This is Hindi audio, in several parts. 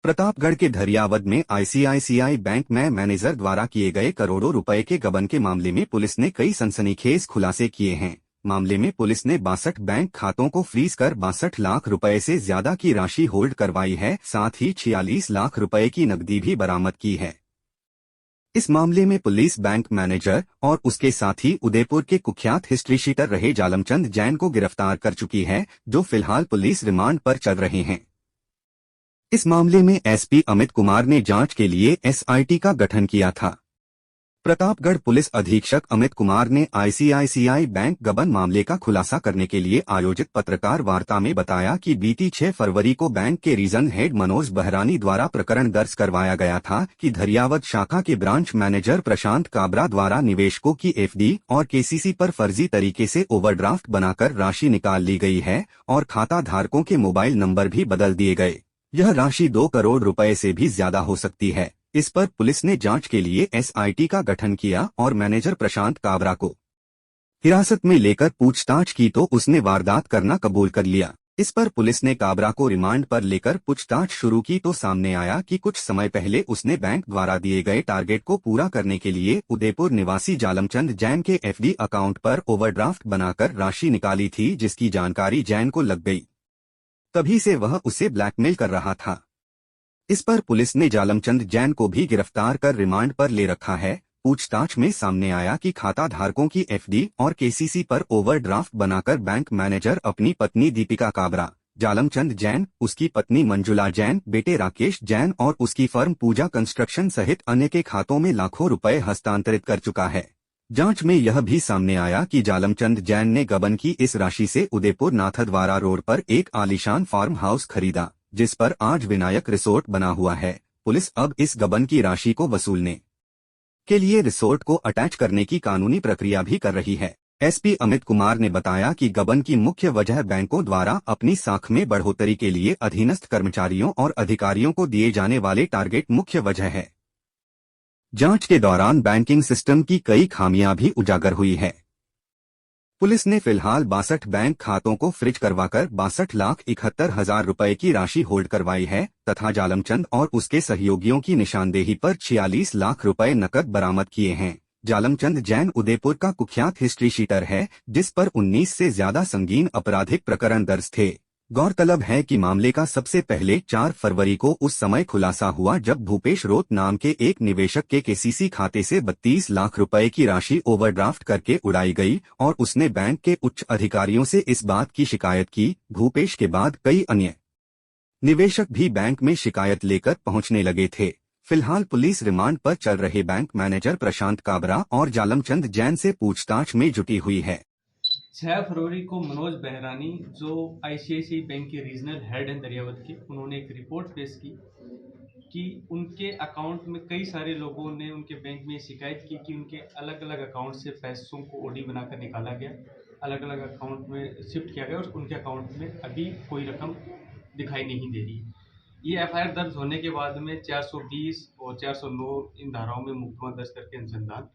प्रतापगढ़ के धरियावद में आईसीआईसीआई बैंक में मैनेजर द्वारा किए गए करोड़ों रुपए के गबन के मामले में पुलिस ने कई सनसनीखेज खुलासे किए हैं। मामले में पुलिस ने 62 बैंक खातों को फ्रीज कर 62 लाख रुपए से ज्यादा की राशि होल्ड करवाई है, साथ ही 46 लाख रुपए की नकदी भी बरामद की है। इस मामले में पुलिस बैंक मैनेजर और उसके साथी उदयपुर के कुख्यात हिस्ट्री शीटर रहे जालमचंद जैन को गिरफ्तार कर चुकी है, जो फिलहाल पुलिस रिमांड पर चल रहे हैं। इस मामले में एसपी अमित कुमार ने जांच के लिए एसआईटी का गठन किया था। प्रतापगढ़ पुलिस अधीक्षक अमित कुमार ने आईसीआईसीआई बैंक गबन मामले का खुलासा करने के लिए आयोजित पत्रकार वार्ता में बताया कि बीती 6 फरवरी को बैंक के रीजन हेड मनोज बहरानी द्वारा प्रकरण दर्ज करवाया गया था कि धरियावद शाखा के ब्रांच मैनेजर प्रशांत काबरा द्वारा निवेशकों की एफडी और केसीसी पर फर्जी तरीके से ओवरड्राफ्ट बनाकर राशि निकाल ली गई है और खाता धारकों के मोबाइल नंबर भी बदल दिए गए। यह राशि 2 करोड़ रुपए से भी ज्यादा हो सकती है। इस पर पुलिस ने जांच के लिए एसआईटी का गठन किया और मैनेजर प्रशांत काबरा को हिरासत में लेकर पूछताछ की तो उसने वारदात करना कबूल कर लिया। इस पर पुलिस ने काबरा को रिमांड पर लेकर पूछताछ शुरू की तो सामने आया कि कुछ समय पहले उसने बैंक द्वारा दिए गए टारगेट को पूरा करने के लिए उदयपुर निवासी जालमचंद जैन के एफडी अकाउंट पर ओवरड्राफ्ट बनाकर राशि निकाली थी, जिसकी जानकारी जैन को लग गई। तभी से वह उसे ब्लैकमेल कर रहा था। इस पर पुलिस ने जालमचंद जैन को भी गिरफ्तार कर रिमांड पर ले रखा है। पूछताछ में सामने आया कि खाता धारकों की एफडी और केसीसी पर ओवरड्राफ्ट बनाकर बैंक मैनेजर अपनी पत्नी दीपिका काबरा, जालमचंद जैन, उसकी पत्नी मंजुला जैन, बेटे राकेश जैन और उसकी फर्म पूजा कंस्ट्रक्शन सहित अन्य के खातों में लाखों रुपए हस्तांतरित कर चुका है। जांच में यह भी सामने आया कि जालमचंद जैन ने गबन की इस राशि से उदयपुर नाथद्वारा रोड पर एक आलीशान फार्म हाउस खरीदा, जिस पर आज विनायक रिसोर्ट बना हुआ है। पुलिस अब इस गबन की राशि को वसूलने के लिए रिसोर्ट को अटैच करने की कानूनी प्रक्रिया भी कर रही है। एसपी अमित कुमार ने बताया कि गबन की मुख्य वजह बैंकों द्वारा अपनी साख में बढ़ोतरी के लिए अधीनस्थ कर्मचारियों और अधिकारियों को दिए जाने वाले टारगेट मुख्य वजह है। जांच के दौरान बैंकिंग सिस्टम की कई खामियां भी उजागर हुई है। पुलिस ने फिलहाल 62 बैंक खातों को फ्रीज करवाकर 62,71,000 रुपए की राशि होल्ड करवाई है तथा जालमचंद और उसके सहयोगियों की निशानदेही पर 46 लाख रुपए नकद बरामद किए हैं। जालमचंद जैन उदयपुर का कुख्यात हिस्ट्री शीटर है, जिस पर 19 से ज्यादा संगीन आपराधिक प्रकरण दर्ज थे। गौरतलब है कि मामले का सबसे पहले 4 फरवरी को उस समय खुलासा हुआ जब भूपेश रोत नाम के एक निवेशक के केसीसी खाते से 32 लाख रुपए की राशि ओवरड्राफ्ट करके उड़ाई गई और उसने बैंक के उच्च अधिकारियों से इस बात की शिकायत की। भूपेश के बाद कई अन्य निवेशक भी बैंक में शिकायत लेकर पहुंचने लगे थे। फिलहाल पुलिस रिमांड पर चल रहे बैंक मैनेजर प्रशांत काबरा और जालमचंद जैन से पूछताछ में जुटी हुई है। 6 फरवरी को मनोज बहरानी, जो आईसीआईसीआई बैंक के रीजनल हेड हैं दरियावद के, उन्होंने एक रिपोर्ट पेश की कि उनके अकाउंट में कई सारे लोगों ने उनके बैंक में शिकायत की कि उनके अलग अलग अकाउंट से पैसों को ओडी बनाकर निकाला गया, अलग अलग अकाउंट में शिफ्ट किया गया और उनके अकाउंट में अभी कोई रकम दिखाई नहीं दे रही। ये एफआईआर दर्ज होने के बाद में 420 और 409 इन धाराओं में मुकदमा दर्ज करके अनुसंधान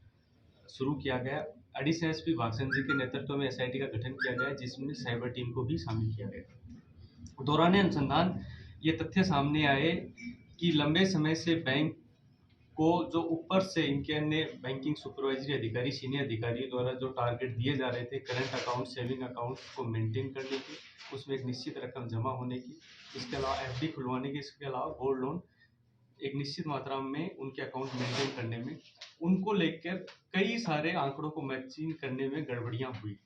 शुरू किया गया। एडिशनल एसपी भागचंद जी के नेतृत्व में एसआईटी का गठन किया गया, जिसमें साइबर टीम को भी शामिल किया गया। दौरान अनुसंधान ये तथ्य सामने आए कि लंबे समय से बैंक को जो ऊपर से इनके अन्य बैंकिंग सुपरवाइजरी अधिकारी, सीनियर अधिकारियों द्वारा जो टारगेट दिए जा रहे थे करंट अकाउंट, सेविंग अकाउंट को मेंटेन करने की, उसमें एक निश्चित रकम जमा होने की, इसके अलावा एफडी खुलवाने की, इसके अलावा गोल्ड लोन एक निश्चित मात्रा में उनके अकाउंट मेंटेन करने में, उनको लेकर कई सारे आंकड़ों को मैचिंग करने में गड़बड़ियां हुई।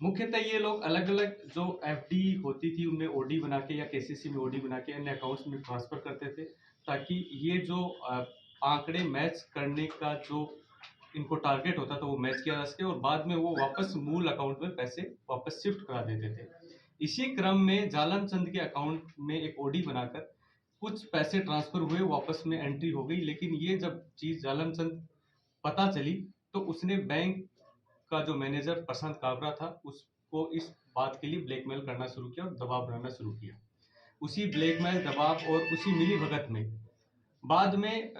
मुख्यतः ये लोग अलग अलग जो एफडी होती थी उनमें ओडी बना के या केसीसी में ओडी बना के अन्य अकाउंट्स में ट्रांसफर करते थे, ताकि ये जो आंकड़े मैच करने का जो इनको टारगेट होता था वो मैच किया जा सके और बाद में वो वापस मूल अकाउंट में पैसे वापस शिफ्ट करा देते थे। इसी क्रम में जालमचंद के अकाउंट में एक ओडी बनाकर कुछ पैसे ट्रांसफर हुए, वापस में एंट्री हो गई, लेकिन ये जब चीज जालमचंद पता चली तो उसने बैंक का जो मैनेजर प्रशांत काबरा था उसको इस बात के लिए ब्लैकमेल करना शुरू किया और दबाव बनाना शुरू किया। उसी ब्लैकमेल, दबाव और उसी मिली भगत में बाद में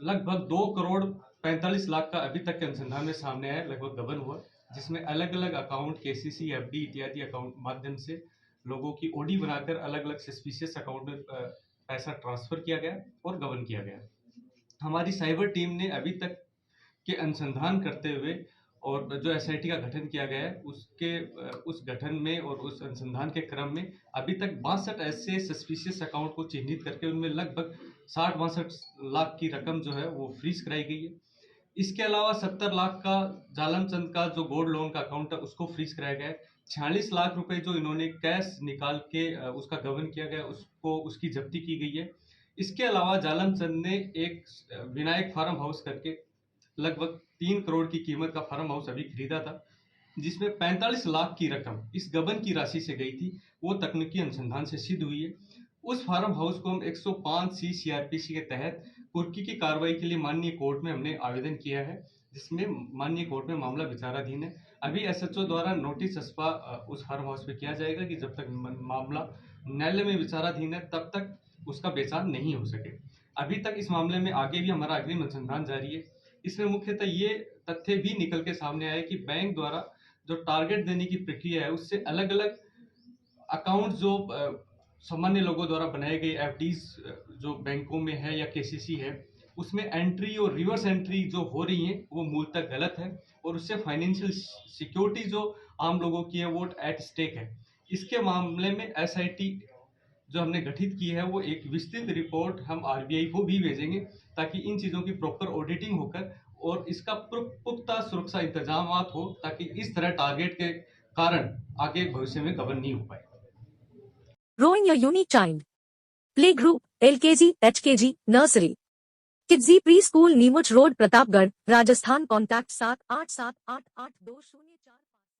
लगभग 2 करोड़ 45 लाख का अभी तक के अनुसंधान में सामने आया लगभग गबन हुआ, जिसमें अलग अलग अकाउंट, केसीसी, एफडी इत्यादि अकाउंट माध्यम से लोगों की ओडी बनाकर अलग अलग सस्पिशियस अकाउंट में पैसा ट्रांसफर किया गया और गबन किया गया। हमारी साइबर टीम ने अभी तक के अनुसंधान करते हुए और जो एसआईटी का गठन किया गया है उसके उस गठन में और उस अनुसंधान के क्रम में अभी तक 62 ऐसे सस्पिशियस अकाउंट को चिन्हित करके उनमें लगभग 60-62 लाख की रकम जो है वो फ्रीज कराई गई है। इसके अलावा 70 लाख का जालम चंद का जो गोल्ड लोन का अकाउंट है उसको फ्रीज कराया गया है। 46 लाख रुपए जो इन्होंने कैश निकाल के उसका गबन किया गया उसको उसकी जब्ती की गई है। इसके अलावा जालम चंद ने एक विनायक फार्म हाउस करके लगभग 3 करोड़ की कीमत का फार्म हाउस अभी खरीदा था, जिसमें 45 लाख की रकम इस गबन की राशि से गई थी, वो तकनीकी अनुसंधान से सिद्ध हुई है। उस फार्म हाउस को हम 105 सी सीआरपीसी के तहत कुर्की की कार्रवाई के लिए माननीय कोर्ट में हमने आवेदन किया है, जिसमें माननीय कोर्ट में मामला विचाराधीन है। अभी एसएचओ द्वारा नोटिस चस्पा उस फार्म हाउस पे किया जाएगा कि जब तक मामला न्यायालय में विचाराधीन है तब तक उसका बेचान नहीं हो सके। अभी तक इस मामले में आगे भी हमारा अग्रिम अनुसंधान जारी है। इसमें मुख्यतः ये तथ्य भी निकल के सामने आया कि बैंक द्वारा जो टारगेट देने की प्रक्रिया है उससे अलग अलग अकाउंट जो सामान्य लोगों द्वारा बनाए गए एफडीज जो बैंकों में है या केसीसी है उसमें एंट्री और रिवर्स एंट्री जो हो रही है वो मूलतः गलत है और उससे फाइनेंशियल सिक्योरिटी जो आम लोगों की है वो एट स्टेक है। इसके मामले में एसआईटी जो हमने गठित की है वो एक विस्तृत रिपोर्ट हम आरबीआई को भी भेजेंगे ताकि इन चीज़ों की प्रॉपर ऑडिटिंग होकर और इसका पुख्ता सुरक्षा इंतजाम हो ताकि इस तरह टारगेट के कारण आगे भविष्य में गबन नहीं हो पाए। Growing your unique child. Play group, LKG, HKG, Nursery. Kidsy Preschool, Neemuch Road, Pratapgarh, Rajasthan. Contact 78788820